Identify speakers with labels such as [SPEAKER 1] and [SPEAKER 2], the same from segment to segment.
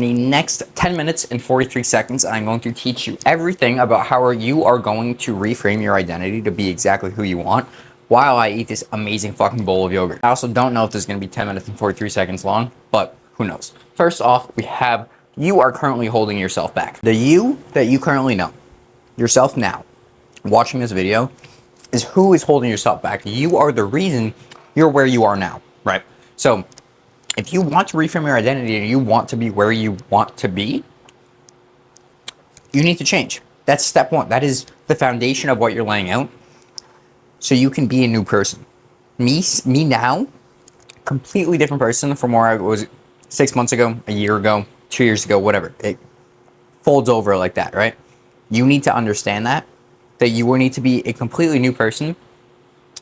[SPEAKER 1] the next 10 minutes and 43 seconds, I'm going to teach you everything about how you are going to reframe your identity to be exactly who you want while I eat this amazing fucking bowl of yogurt. I also don't know if this is going to be 10 minutes and 43 seconds long, but who knows. First off, we have you are currently holding yourself back. The you that you currently know, yourself now, watching this video, is who is holding yourself back. You are the reason you're where you are now, right? So if you want to reframe your identity and you want to be where you want to be, you need to change. That's step one. That is the foundation of what you're laying out so you can be a new person. Me now, completely different person from where I was 6 months ago, a year ago, 2 years ago, whatever. It folds over like that, right? You need to understand that you will need to be a completely new person.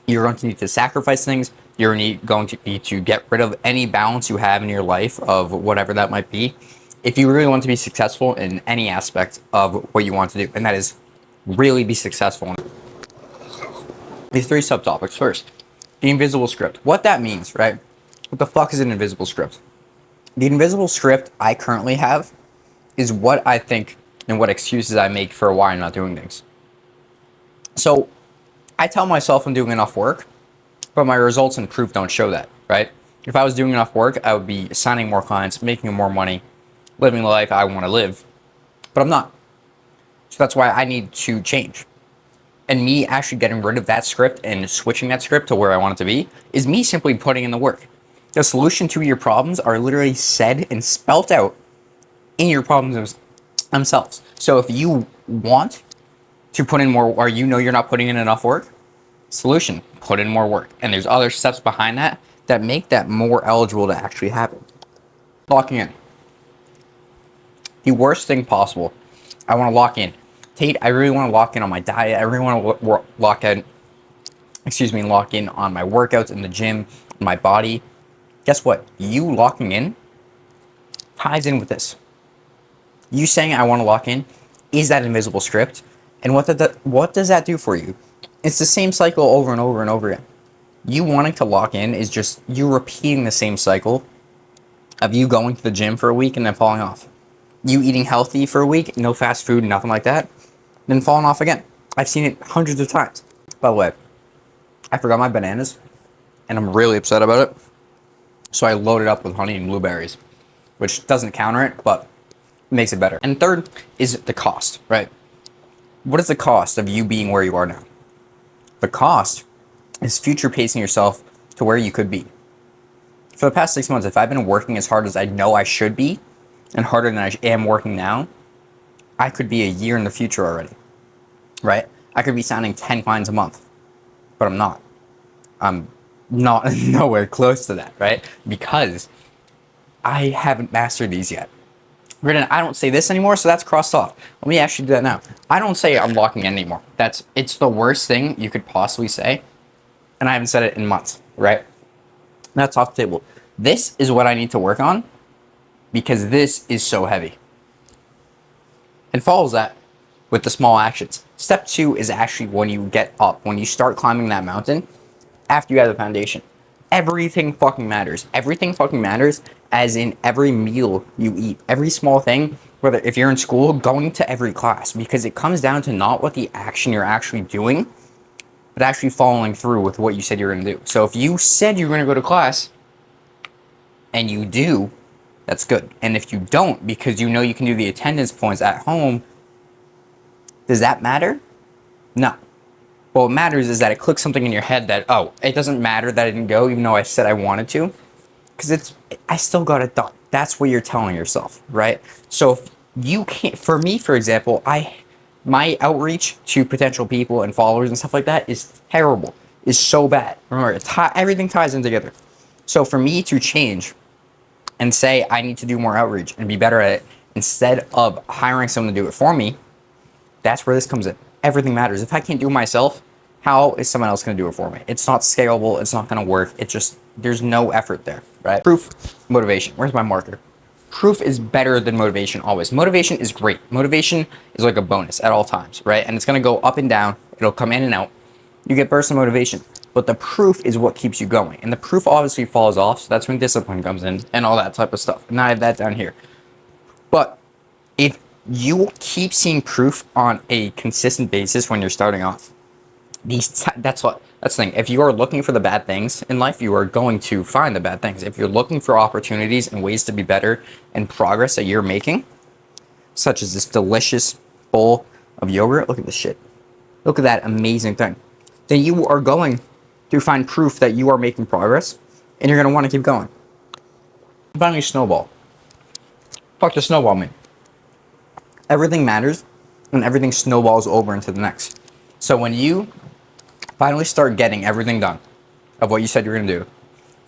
[SPEAKER 1] You're going to need to sacrifice things. You're going to need to get rid of any balance you have in your life of whatever that might be if you really want to be successful in any aspect of what you want to do, and that is really be successful. These three subtopics. First, the invisible script. What that means, right? What the fuck is an invisible script? The invisible script I currently have is what I think and what excuses I make for why I'm not doing things. So I tell myself I'm doing enough work, but my results and proof don't show that, right? If I was doing enough work, I would be signing more clients, making more money, living the life I want to live, but I'm not. So that's why I need to change. And me actually getting rid of that script and switching that script to where I want it to be is me simply putting in the work. The solution to your problems are literally said and spelt out in your problems themselves. So if you want to put in more, or you know you're not putting in enough work, solution, put in more work. And there's other steps behind that that make that more eligible to actually happen. Locking in. The worst thing possible. I want to lock in. Tate, I really want to lock in on my diet. I really want to lock in on my workouts in the gym, my body. Guess what? You locking in ties in with this. You saying I want to lock in is that invisible script. And what does that do for you? It's the same cycle over and over and over again. You wanting to lock in is just you repeating the same cycle of you going to the gym for a week and then falling off. You eating healthy for a week, no fast food, nothing like that, then falling off again. I've seen it hundreds of times. By the way, I forgot my bananas, and I'm really upset about it. So I loaded up with honey and blueberries, which doesn't counter it, but makes it better. And third is the cost, right? What is the cost of you being where you are now? The cost is future pacing yourself to where you could be. For the past 6 months, if I've been working as hard as I know I should be, and harder than I am working now, I could be a year in the future already, right? I could be signing 10 clients a month, but I'm not. I'm not nowhere close to that, right? Because I haven't mastered these yet. Granted, I don't say this anymore, so that's crossed off. Let me actually do that now. I don't say I'm locking in anymore. It's the worst thing you could possibly say, and I haven't said it in months, right? That's off the table. This is what I need to work on because this is so heavy. And follows that with the small actions. Step 2 is actually when you get up, when you start climbing that mountain, after you have the foundation. Everything fucking matters. Everything fucking matters, as in every meal you eat, every small thing, whether if you're in school, going to every class, because it comes down to not what the action you're actually doing, but actually following through with what you said you're going to do. So if you said you're going to go to class and you do, that's good. And if you don't, because you know you can do the attendance points at home, does that matter? No. What matters is that it clicks something in your head that, oh, it doesn't matter that I didn't go even though I said I wanted to, because I still got it done. That's what you're telling yourself, right? So if you can't, for me, for example, my outreach to potential people and followers and stuff like that is terrible, is so bad. Remember, everything ties in together. So for me to change and say I need to do more outreach and be better at it instead of hiring someone to do it for me, that's where this comes in. Everything matters. If I can't do it myself, how is someone else going to do it for me? It's not scalable. It's not going to work. It just, there's no effort there, right? Proof, motivation. Where's my marker? Proof is better than motivation always. Motivation is great. Motivation is like a bonus at all times, right? And it's going to go up and down. It'll come in and out. You get bursts of motivation, but the proof is what keeps you going. And the proof obviously falls off. So that's when discipline comes in and all that type of stuff. And I have that down here. But if you keep seeing proof on a consistent basis when you're starting off, that's the thing. If you are looking for the bad things in life, you are going to find the bad things. If you're looking for opportunities and ways to be better and progress that you're making, such as this delicious bowl of yogurt, look at this shit. Look at that amazing thing. Then you are going to find proof that you are making progress, and you're going to want to keep going. Finally, snowball. Fuck the snowball, man. Everything matters, and everything snowballs over into the next. So when you finally start getting everything done of what you said you're going to do,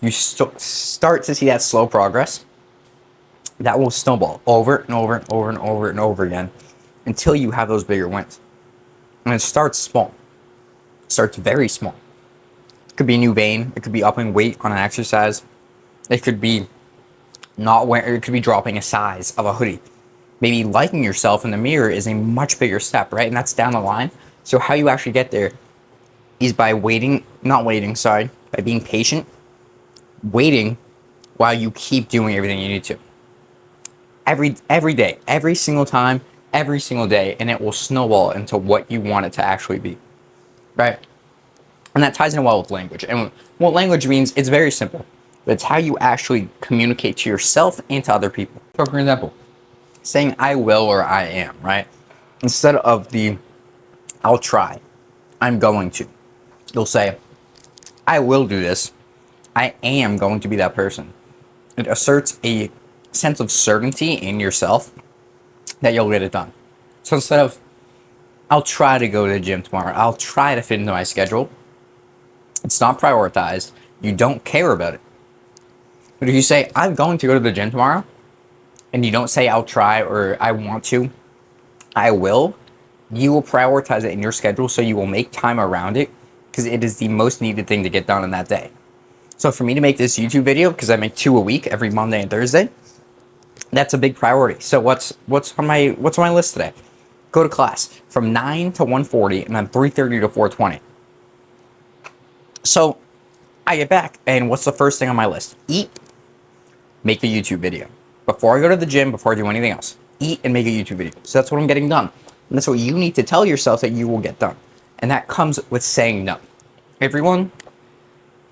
[SPEAKER 1] you start to see that slow progress. That will snowball over and over and over and over and over again until you have those bigger wins. And it starts small. It starts very small. It could be a new vein. It could be upping weight on an exercise. It could be it could be dropping a size of a hoodie. Maybe liking yourself in the mirror is a much bigger step, right? And that's down the line. So how you actually get there is by by being patient, waiting while you keep doing everything you need to. Every day, every single time, every single day, and it will snowball into what you want it to actually be, right? And that ties in well with language. And what language means, it's very simple. But it's how you actually communicate to yourself and to other people. So for example, saying I will or I am, right? Instead of the I'll try, I'm going to. You'll say, I will do this. I am going to be that person. It asserts a sense of certainty in yourself that you'll get it done. So instead of, I'll try to go to the gym tomorrow, I'll try to fit into my schedule, it's not prioritized. You don't care about it. But if you say, I'm going to go to the gym tomorrow, and you don't say, I'll try or I want to, I will, you will prioritize it in your schedule, so you will make time around it because it is the most needed thing to get done in that day. So for me to make this YouTube video, because I make 2 a week every Monday and Thursday, that's a big priority. So what's on my list today? Go to class from 9 to 1:40 and then 3:30 to 4:20. So I get back, and what's the first thing on my list? Eat, make a YouTube video. Before I go to the gym, before I do anything else, eat and make a YouTube video. So that's what I'm getting done. And that's what you need to tell yourself that you will get done. And that comes with saying no. Everyone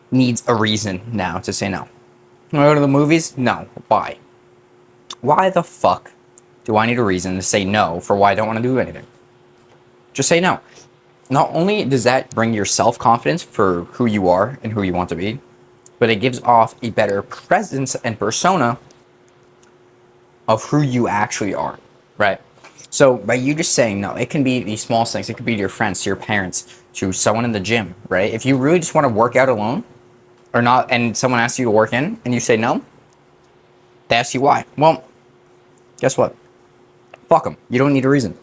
[SPEAKER 1] needs a reason now to say no. Want to go to the movies? No. Why? Why the fuck do I need a reason to say no for why I don't want to do anything? Just say no. Not only does that bring your self-confidence for who you are and who you want to be, but it gives off a better presence and persona of who you actually are, right? So by you just saying no, it can be these small things. It could be to your friends, to your parents, to someone in the gym, right? If you really just want to work out alone or not, and someone asks you to work in and you say no, they ask you why. Well, guess what? Fuck them. You don't need a reason.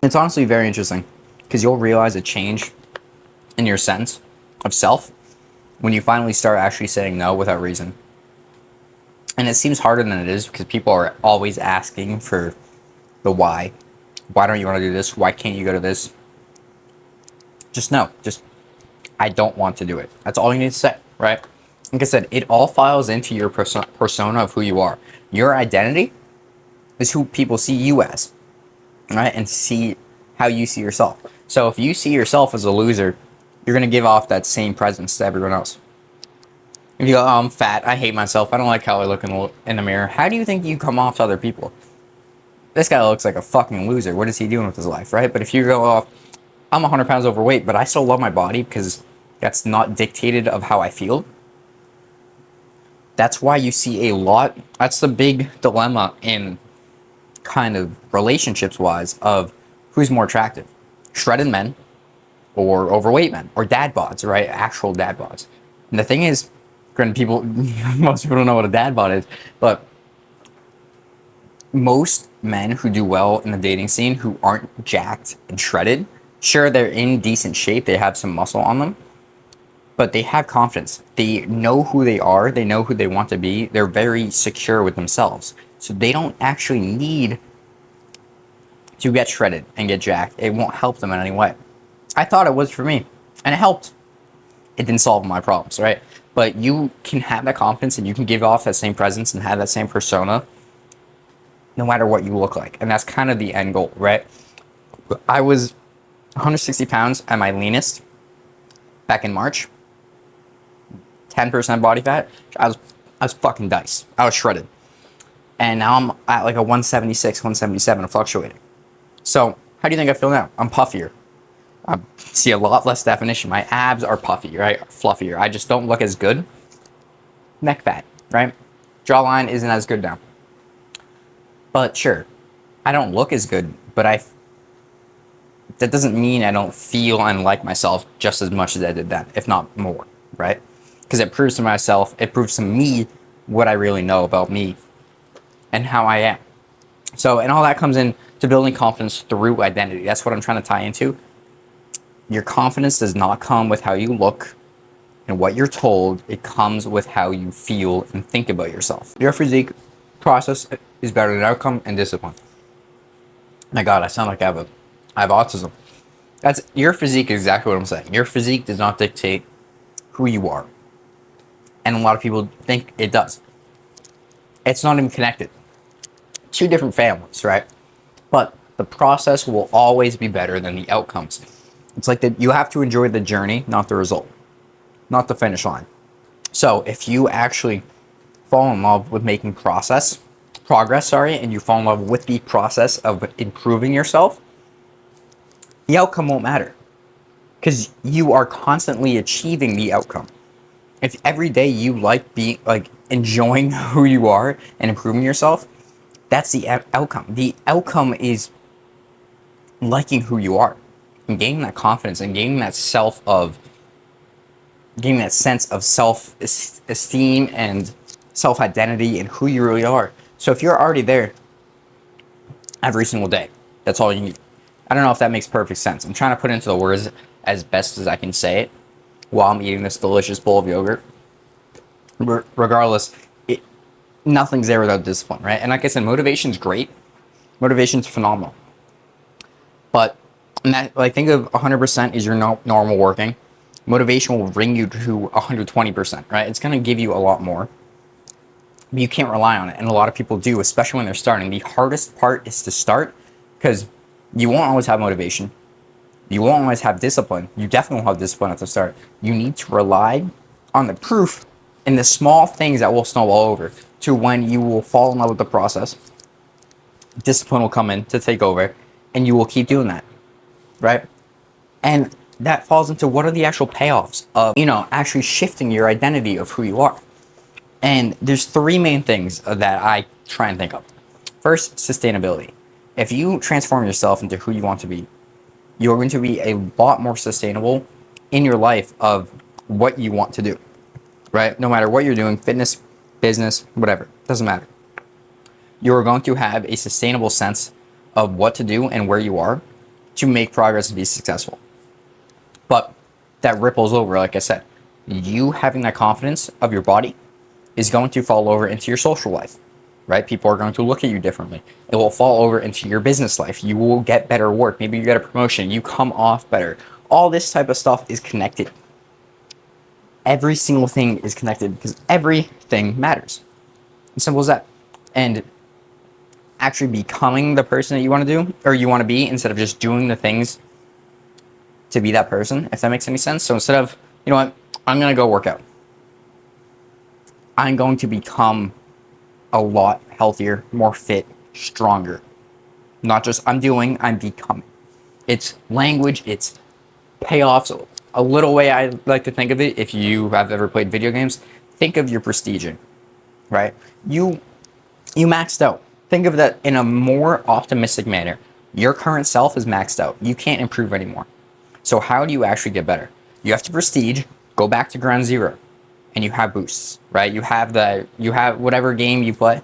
[SPEAKER 1] It's honestly very interesting because you'll realize a change in your sense of self when you finally start actually saying no without reason. And it seems harder than it is because people are always asking for the why. Why don't you want to do this? Why can't you go to this? Just no. Just, I don't want to do it. That's all you need to say, right? Like I said, it all files into your persona of who you are. Your identity is who people see you as, right? And see how you see yourself. So if you see yourself as a loser, you're going to give off that same presence to everyone else. If you go, oh, I'm fat, I hate myself, I don't like how I look in the mirror, how do you think you come off to other people? This guy looks like a fucking loser. What is he doing with his life, right? But if you go off, I'm 100 pounds overweight, but I still love my body because that's not dictated of how I feel. That's why you see a lot. That's the big dilemma in kind of relationships-wise of who's more attractive. Shredded men or overweight men or dad bods, right? Actual dad bods. And the thing is, most people don't know what a dad bod is, but most men who do well in the dating scene who aren't jacked and shredded, sure, they're in decent shape, they have some muscle on them, but they have confidence. They know who they are, they know who they want to be, they're very secure with themselves. So they don't actually need to get shredded and get jacked. It won't help them in any way. I thought it was for me, and it helped. It didn't solve my problems, right? But you can have that confidence and you can give off that same presence and have that same persona no matter what you look like. And that's kind of the end goal, right? I was 160 pounds at my leanest back in March, 10% body fat. I was fucking diced. I was shredded. And now I'm at like a 176, 177 fluctuating. So how do you think I feel now? I'm puffier. I see a lot less definition. My abs are puffy, right? Fluffier. I just don't look as good. Neck fat, right? Jawline isn't as good now. But sure, I don't look as good, but that doesn't mean I don't feel and like myself just as much as I did then, if not more, right? Because it proves to myself, it proves to me what I really know about me and how I am. So, and all that comes in to building confidence through identity. That's what I'm trying to tie into. Your confidence does not come with how you look and what you're told. It comes with how you feel and think about yourself. Your physique process is better than outcome and discipline. My God, I sound like I have autism. That's your physique is exactly what I'm saying. Your physique does not dictate who you are. And a lot of people think it does. It's not even connected. Two different families, right? But the process will always be better than the outcomes. It's like that you have to enjoy the journey, not the result, not the finish line. So if you actually fall in love with making progress, and you fall in love with the process of improving yourself, the outcome won't matter because you are constantly achieving the outcome. If every day you like enjoying who you are and improving yourself, that's the outcome. The outcome is liking who you are and gaining that confidence and gaining that sense of self-esteem and self-identity and who you really are. So if you're already there every single day, that's all you need. I don't know if that makes perfect sense. I'm trying to put into the words as best as I can say it while I'm eating this delicious bowl of yogurt. Regardless, nothing's there without discipline, right? And like I said, motivation's great. Motivation's phenomenal. But think of 100% is your normal working. Motivation will bring you to 120%, right? It's going to give you a lot more. But you can't rely on it. And a lot of people do, especially when they're starting. The hardest part is to start because you won't always have motivation. You won't always have discipline. You definitely won't have discipline at the start. You need to rely on the proof and the small things that will snowball over to when you will fall in love with the process. Discipline will come in to take over and you will keep doing that, right? And that falls into what are the actual payoffs of, actually shifting your identity of who you are. And there's three main things that I try and think of. First, sustainability. If you transform yourself into who you want to be, you're going to be a lot more sustainable in your life of what you want to do, right? No matter what you're doing, fitness, business, whatever, doesn't matter. You're going to have a sustainable sense of what to do and where you are to make progress and be successful. But that ripples over, like I said. You having that confidence of your body is going to fall over into your social life, right? People are going to look at you differently. It will fall over into your business life. You will get better work. Maybe you get a promotion. You come off better. All this type of stuff is connected. Every single thing is connected because everything matters. As simple as that. And actually becoming the person that you want to do or you want to be instead of just doing the things to be that person, if that makes any sense. So instead of, you know what, I'm going to go work out. I'm going to become a lot healthier, more fit, stronger. Not just I'm becoming. It's language, it's payoffs. A little way I like to think of it, if you have ever played video games, think of your prestiging, right? You maxed out. Think of that in a more optimistic manner. Your current self is maxed out. You can't improve anymore. So how do you actually get better? You have to prestige, go back to ground zero, and you have boosts, right? You have whatever game you play,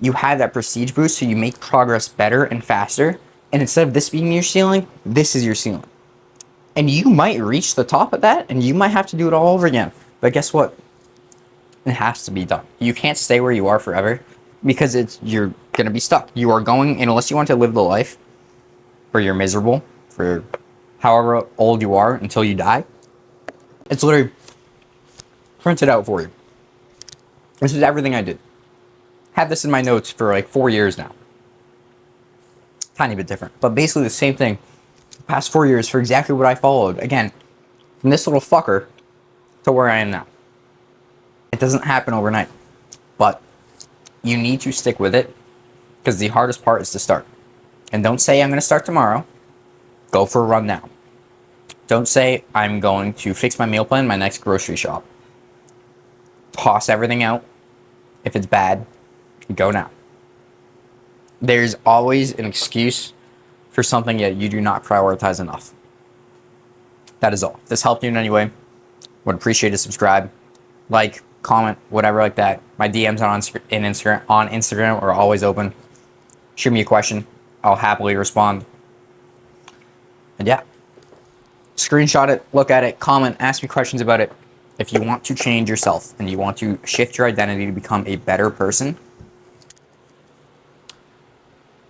[SPEAKER 1] you have that prestige boost, so you make progress better and faster. And instead of this being your ceiling, this is your ceiling. And you might reach the top of that, and you might have to do it all over again. But guess what? It has to be done. You can't stay where you are forever because you're going to be stuck. You are going, and unless you want to live the life where you're miserable for however old you are until you die, it's literally printed out for you. This is everything I did. Had this in my notes for like 4 years now. Tiny bit different, but basically the same thing. The past 4 years for exactly what I followed. Again, from this little fucker to where I am now. It doesn't happen overnight, but you need to stick with it because the hardest part is to start. And don't say I'm going to start tomorrow. Go for a run now. Don't say I'm going to fix my meal plan, my next grocery shop. Toss everything out. If it's bad, go now. There's always an excuse for something that you do not prioritize enough. That is all. If this helped you in any way, would appreciate a subscribe, like, comment, whatever like that. My DMs on Instagram are always open. Shoot me a question. I'll happily respond. And yeah, screenshot it, look at it, comment, ask me questions about it. If you want to change yourself and you want to shift your identity to become a better person,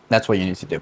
[SPEAKER 1] that's what you need to do.